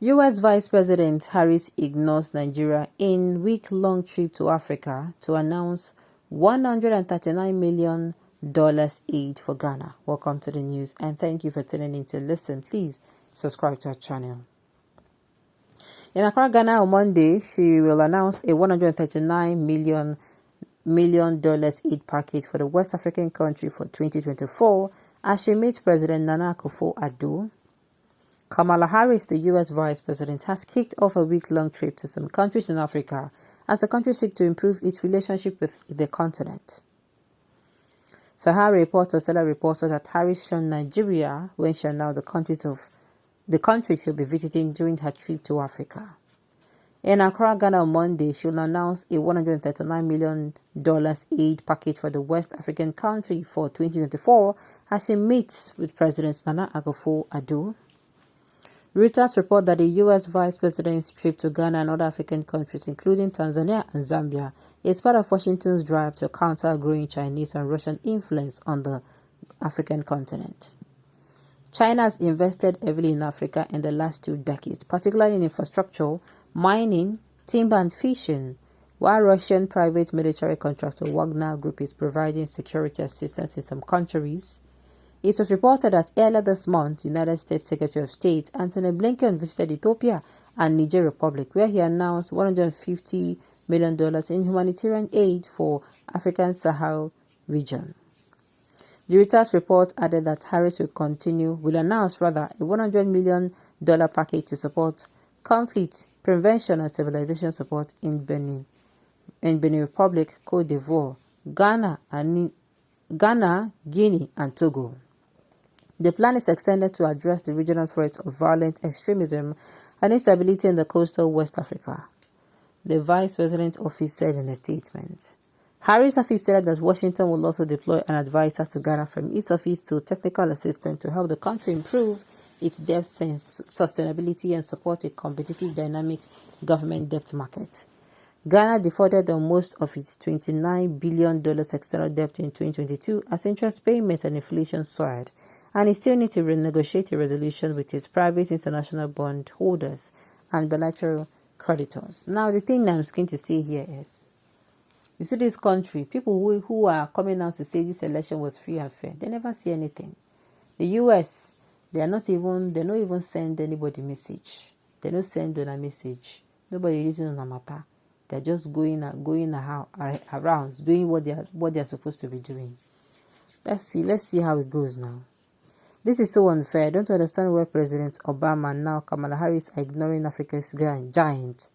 U.S. Vice President Harris ignores Nigeria in week-long trip to Africa to announce $139 million aid for Ghana. Welcome to the news and thank you for tuning in to listen. Please subscribe to our channel. In Accra, Ghana on Monday, she will announce a $139 million aid package for the West African country for 2024 as she meets President Nana Akufo-Addo. Kamala Harris, the U.S. Vice President, has kicked off a week-long trip to some countries in Africa as the country seeks to improve its relationship with the continent. Sahara reporters reported that Harris shunned Nigeria when she announced the country she'll be visiting during her trip to Africa. In Accra, Ghana on Monday, she will announce a $139 million aid package for the West African country for 2024 as she meets with President Nana Akufo-Addo. Reuters report that the U.S. Vice President's trip to Ghana and other African countries, including Tanzania and Zambia, is part of Washington's drive to counter growing Chinese and Russian influence on the African continent. China has invested heavily in Africa in the last 2 decades, particularly in infrastructure, mining, timber and fishing, while Russian private military contractor Wagner Group is providing security assistance in some countries. It was reported that earlier this month, United States Secretary of State Antony Blinken visited Ethiopia and Niger Republic, where he announced $150 million in humanitarian aid for African Sahel region. The Reuters report added that Harris will announce a $100 million package to support conflict prevention and stabilization support in Benin Republic, Cote d'Ivoire, Ghana, Guinea, and Togo. The plan is extended to address the regional threats of violent extremism and instability in the coastal West Africa, the Vice President's office said in a statement. Harris' office stated that Washington will also deploy an advisor to Ghana from its office to technical assistance to help the country improve its debt sustainability and support a competitive, dynamic government debt market. Ghana defaulted on most of its $29 billion external debt in 2022 as interest payments and inflation soared, and it still needs to renegotiate a resolution with its private international bond holders and bilateral creditors. Now, the thing I'm going to say here is, you see this country, people who are coming out to say this election was free and fair, they never see anything. The U.S., they don't even send anybody message. They don't send on a message. Nobody reason on a matter. They're just going around doing what they're supposed to be doing. Let's see how it goes now. This is so unfair. I don't understand why President Obama and now Kamala Harris are ignoring Africa's giant.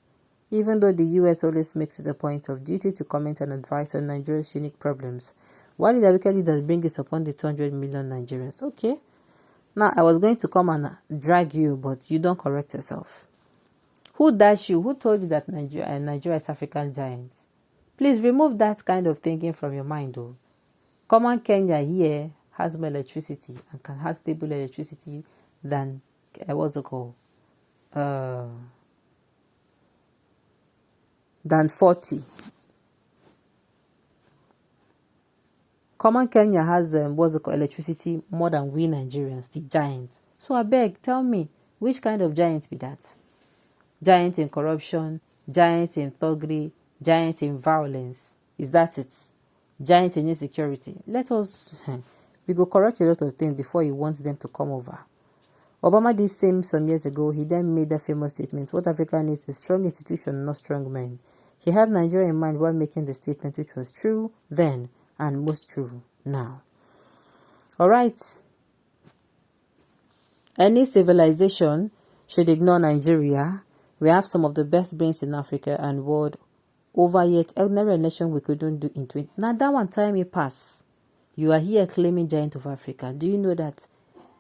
Even though the U.S. always makes it a point of duty to comment and advise on Nigeria's unique problems, why did the wicked leaders bring this upon the 200 million Nigerians? Okay. Now, I was going to come and drag you, but you don't correct yourself. Who dashed you? Who told you that Nigeria is African giant? Please remove that kind of thinking from your mind, though. Common Kenya here has more electricity and can have stable electricity than than 40. Common Kenya has electricity more than we Nigerians, the giants. So I beg, tell me, which kind of giant be that? Giant in corruption, giant in thuggery, giant in violence. Is that it? Giant in insecurity. We go correct a lot of things before he wants them to come over. Obama did same some years ago. He then made that famous statement, what Africa needs is strong institution, not strong men. He had Nigeria in mind while making the statement, which was true then and most true now. Alright. Any civilization should ignore Nigeria. We have some of the best brains in Africa and world over, yet ordinary election we couldn't do in 20. Now that one time it passed. You are here claiming giant of Africa. Do you know that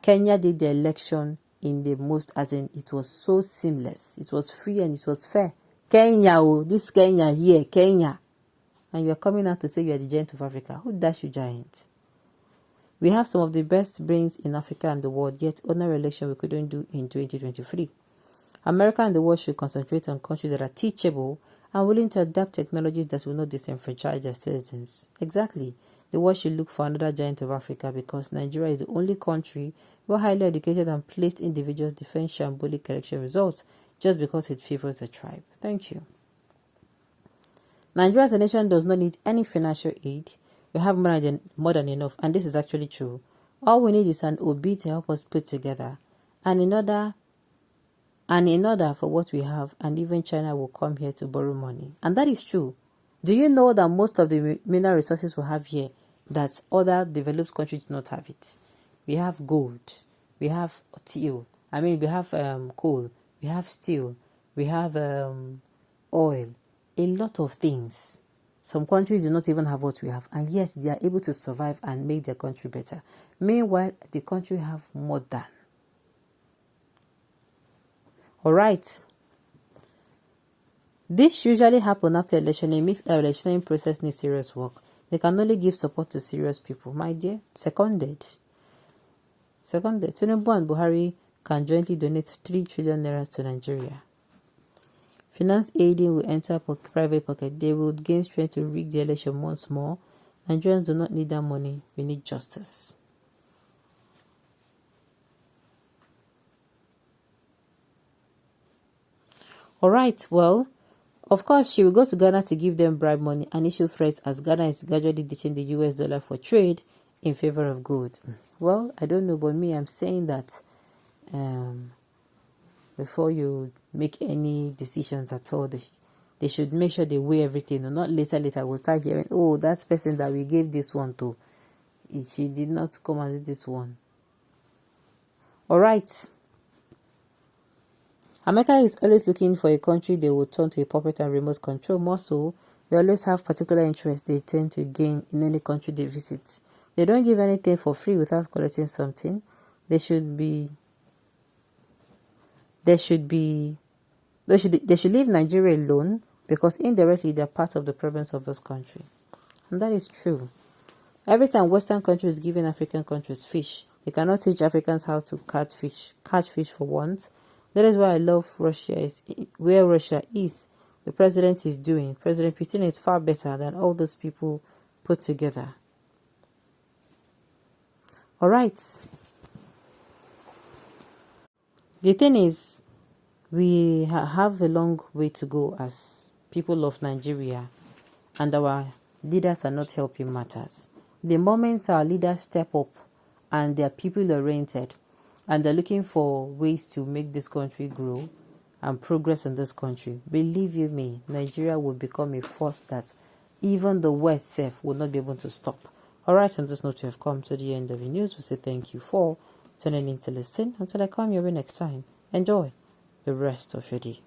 Kenya did the election in the most, as in it was so seamless. It was free and it was fair. Kenya, this Kenya here, Kenya. And you are coming out to say you are the giant of Africa. Who dash you giant? We have some of the best brains in Africa and the world, yet ordinary election we couldn't do in 2023. America and the world should concentrate on countries that are teachable and willing to adapt technologies that will not disenfranchise their citizens. Exactly. the world should look for another giant of Africa, because Nigeria is the only country where highly educated and placed individuals defend shambolic election results just because it favors a tribe. Thank you. Nigeria as a nation does not need any financial aid. We have more than enough, and this is actually true. All we need is an OB to help us put together, and in order for what we have, and even China will come here to borrow money. And that is true. Do you know that most of the mineral resources we have here, that other developed countries do not have it? We have gold, we have steel, we have coal, we have steel, we have oil, a lot of things. Some countries do not even have what we have, and yet they are able to survive and make their country better. Meanwhile, the country have more than. Alright. This usually happens after election. It makes our electioning process need serious work. They can only give support to serious people. My dear, seconded. Tinubu and Buhari can jointly donate 3 trillion naira to Nigeria. Finance aiding will enter private pocket. They will gain strength to rig the election once more. Nigerians do not need that money. We need justice. Alright, well, of course, she will go to Ghana to give them bribe money and issue threats as Ghana is gradually ditching the US dollar for trade in favor of gold. Well, I don't know, but me, I'm saying that before you make any decisions at all, they should make sure they weigh everything. Or not later we'll start hearing, oh, that person that we gave this one to, she did not come and do this one. Alright. America is always looking for a country they will turn to a puppet and remote control. More so, they always have particular interests they tend to gain in any country they visit. They don't give anything for free without collecting something. They should leave Nigeria alone, because indirectly they are part of the problems of this country. And that is true. Every time Western countries is giving African countries fish, they cannot teach Africans how to catch fish for once. That is why I love Russia. Where Russia is, the president is doing. President Putin is far better than all those people put together. Alright. The thing is, we have a long way to go as people of Nigeria, and our leaders are not helping matters. The moment our leaders step up and they are people-oriented, and they're looking for ways to make this country grow and progress in this country, believe you me, Nigeria will become a force that even the West self will not be able to stop. Alright, on this note, we have come to the end of the news. We say thank you for tuning in to listen. Until I come your way next time, enjoy the rest of your day.